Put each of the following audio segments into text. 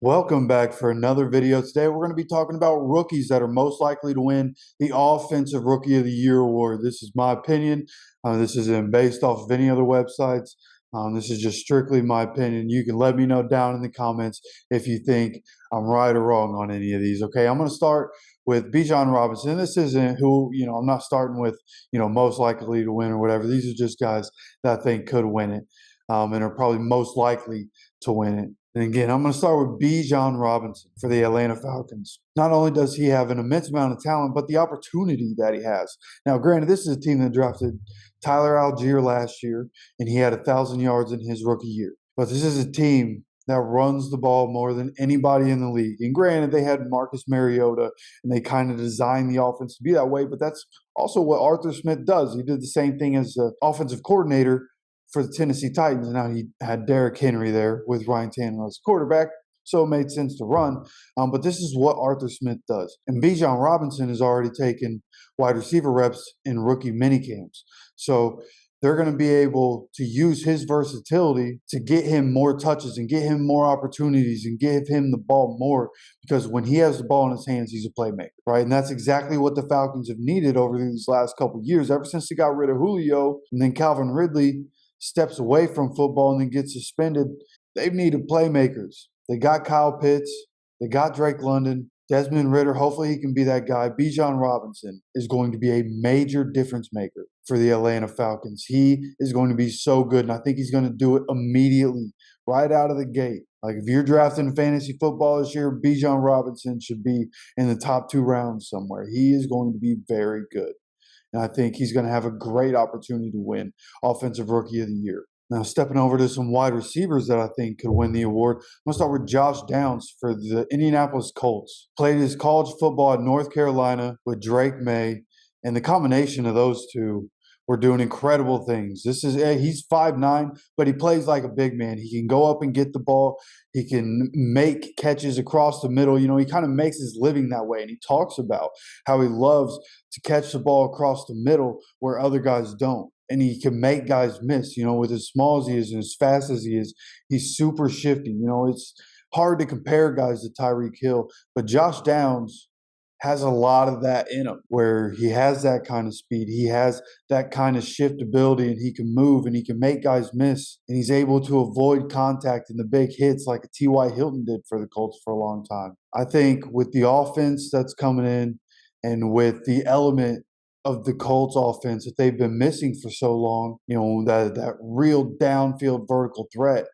Welcome back for another video. Today we're going to be talking about rookies that are most likely to win the Offensive Rookie of the Year award. This is my opinion. This isn't based off of any other websites. This is just strictly my opinion. You can let me know down in the comments if you think I'm right or wrong on any of these. Okay, I'm going to start with Bijan Robinson. This isn't who, I'm not starting with, most likely to win or whatever. These are just guys that I think could win it and are probably most likely to win it. And again, I'm going to start with Bijan Robinson for the Atlanta Falcons. Not only does he have an immense amount of talent, but the opportunity that he has. Now, granted, this is a team that drafted Tyler Algier last year, and he had 1,000 yards in his rookie year. But this is a team that runs the ball more than anybody in the league. And granted, they had Marcus Mariota, and they kind of designed the offense to be that way, but that's also what Arthur Smith does. He did the same thing as the offensive coordinator for the Tennessee Titans. And now he had Derrick Henry there with Ryan Tannehill as quarterback, so it made sense to run. But this is what Arthur Smith does. And Bijan Robinson has already taken wide receiver reps in rookie minicamps. So they're going to be able to use his versatility to get him more touches and get him more opportunities and give him the ball more, because when he has the ball in his hands, he's a playmaker, right? And that's exactly what the Falcons have needed over these last couple of years, ever since they got rid of Julio and then Calvin Ridley steps away from football and then gets suspended. They've needed playmakers. They got Kyle Pitts. They got Drake London. Desmond Ridder, hopefully he can be that guy. Bijan Robinson is going to be a major difference maker for the Atlanta Falcons. He is going to be so good, and I think he's going to do it immediately, right out of the gate. Like, if you're drafting fantasy football this year, Bijan Robinson should be in the top 2 rounds somewhere. He is going to be very good. And I think he's going to have a great opportunity to win Offensive Rookie of the Year. Now, stepping over to some wide receivers that I think could win the award, I'm going to start with Josh Downs for the Indianapolis Colts. Played his college football at North Carolina with Drake May, and the combination of those two were doing incredible things. He's 5'9", but he plays like a big man. He can go up and get the ball. He can make catches across the middle. He kind of makes his living that way, and he talks about how he loves to catch the ball across the middle where other guys don't. And he can make guys miss, with as small as he is and as fast as he is. He's super shifty. It's hard to compare guys to Tyreek Hill, but Josh Downs has a lot of that in him, where he has that kind of speed. He has that kind of shift ability, and he can move and he can make guys miss. And he's able to avoid contact and the big hits like a T.Y. Hilton did for the Colts for a long time. I think with the offense that's coming in and with the element of the Colts offense that they've been missing for so long, that real downfield vertical threat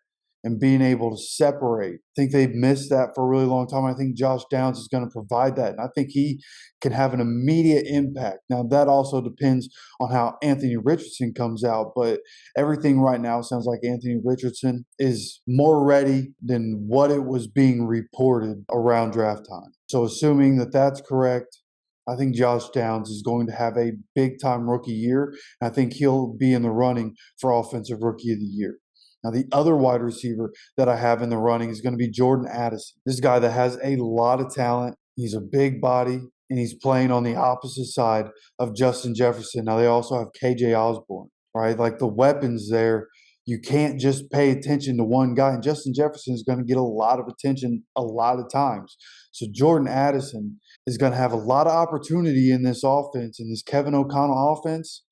and being able to separate. I think they've missed that for a really long time. I think Josh Downs is going to provide that, and I think he can have an immediate impact. Now, that also depends on how Anthony Richardson comes out, but everything right now sounds like Anthony Richardson is more ready than what it was being reported around draft time. So assuming that that's correct, I think Josh Downs is going to have a big-time rookie year. I think he'll be in the running for Offensive Rookie of the Year. Now, the other wide receiver that I have in the running is going to be Jordan Addison. This guy that has a lot of talent. He's a big body, and he's playing on the opposite side of Justin Jefferson. Now, they also have KJ Osborne, right? Like, the weapons there, you can't just pay attention to one guy. And Justin Jefferson is going to get a lot of attention a lot of times. So Jordan Addison is going to have a lot of opportunity in this offense, in this Kevin O'Connell offense,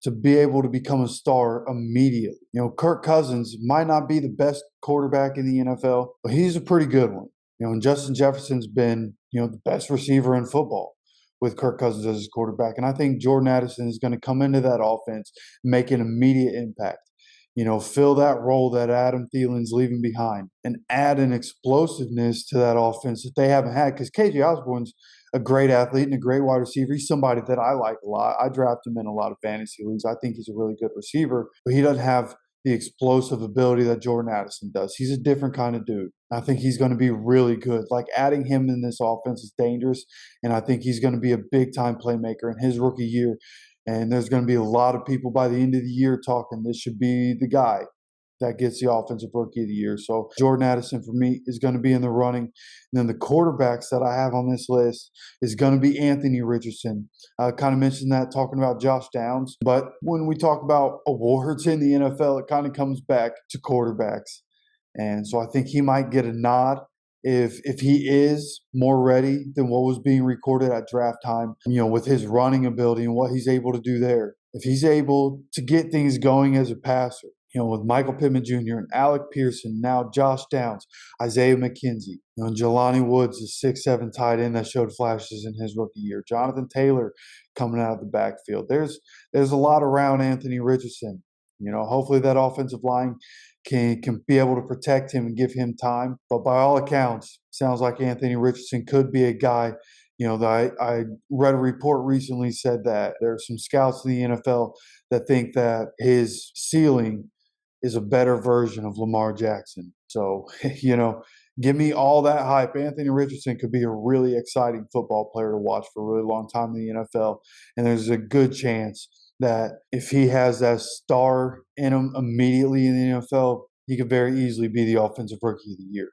to be able to become a star immediately. Kirk Cousins might not be the best quarterback in the NFL, but he's a pretty good one. And Justin Jefferson's been, the best receiver in football with Kirk Cousins as his quarterback. And I think Jordan Addison is going to come into that offense, make an immediate impact. Fill that role that Adam Thielen's leaving behind and add an explosiveness to that offense that they haven't had, because KJ Osborne's a great athlete and a great wide receiver. He's somebody that I like a lot. I draft him in a lot of fantasy leagues. I think he's a really good receiver, but he doesn't have the explosive ability that Jordan Addison does. He's a different kind of dude. I think he's going to be really good. Like, adding him in this offense is dangerous, and I think he's going to be a big-time playmaker in his rookie year. And there's going to be a lot of people by the end of the year talking this should be the guy that gets the Offensive Rookie of the Year. So Jordan Addison, for me, is going to be in the running. And then the quarterbacks that I have on this list is going to be Anthony Richardson. I kind of mentioned that talking about Josh Downs. But when we talk about awards in the NFL, it kind of comes back to quarterbacks. And so I think he might get a nod if he is more ready than what was being recorded at draft time, with his running ability and what he's able to do there, if he's able to get things going as a passer, with Michael Pittman Jr. and Alec Pearson, now Josh Downs, Isaiah McKenzie, and Jelani Woods, the 6'7" tight end that showed flashes in his rookie year, Jonathan Taylor coming out of the backfield. There's a lot around Anthony Richardson. Hopefully that offensive line can be able to protect him and give him time. But by all accounts, sounds like Anthony Richardson could be a guy. That I read a report recently said that there are some scouts in the NFL that think that his ceiling is a better version of Lamar Jackson. So, give me all that hype. Anthony Richardson could be a really exciting football player to watch for a really long time in the NFL. And there's a good chance that if he has that star in him immediately in the NFL, he could very easily be the offensive rookie of the year.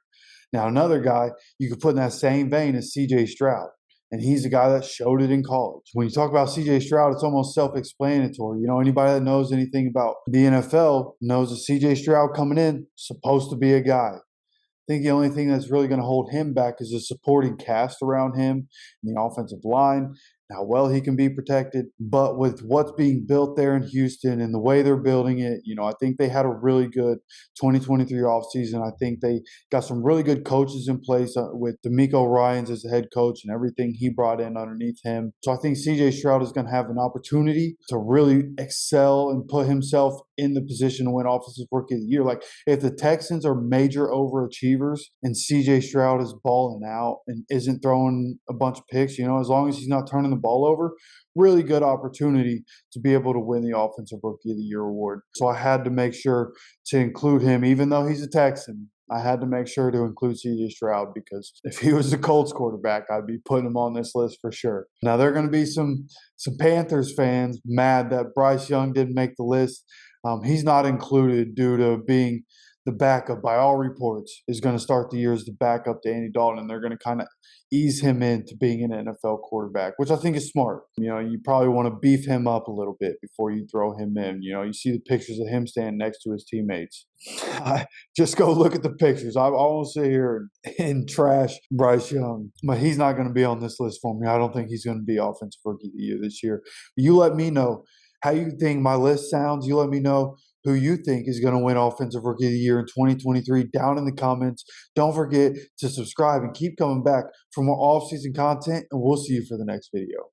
Now, another guy you could put in that same vein is C.J. Stroud. And he's a guy that showed it in college. When you talk about C.J. Stroud, it's almost self-explanatory. Anybody that knows anything about the NFL knows that C.J. Stroud coming in supposed to be a guy. I think the only thing that's really going to hold him back is the supporting cast around him and the offensive line, how well he can be protected. But with what's being built there in Houston and the way they're building it, I think they had a really good 2023 offseason. I think they got some really good coaches in place with D'Amico Ryans as the head coach and everything he brought in underneath him. So I think C.J. Stroud is going to have an opportunity to really excel and put himself in the position to win Offensive Rookie of the Year. Like, if the Texans are major overachievers and C.J. Stroud is balling out and isn't throwing a bunch of picks, as long as he's not turning the ball over, really good opportunity to be able to win the Offensive Rookie of the Year award. So I had to make sure to include him, even though he's a Texan. I had to make sure to include C.J. Stroud because if he was the Colts quarterback, I'd be putting him on this list for sure. Now, there are going to be some Panthers fans mad that Bryce Young didn't make the list. He's not included due to being the backup, by all reports, is going to start the year as the backup to Andy Dalton, and they're going to kind of ease him into being an NFL quarterback, which I think is smart. You probably want to beef him up a little bit before you throw him in. You see the pictures of him standing next to his teammates. Just go look at the pictures. I won't sit here and trash Bryce Young, but he's not going to be on this list for me. I don't think he's going to be Offensive Rookie of the Year this year. You let me know how you think my list sounds. You let me know who you think is going to win Offensive Rookie of the Year in 2023 down in the comments. Don't forget to subscribe and keep coming back for more off-season content, and we'll see you for the next video.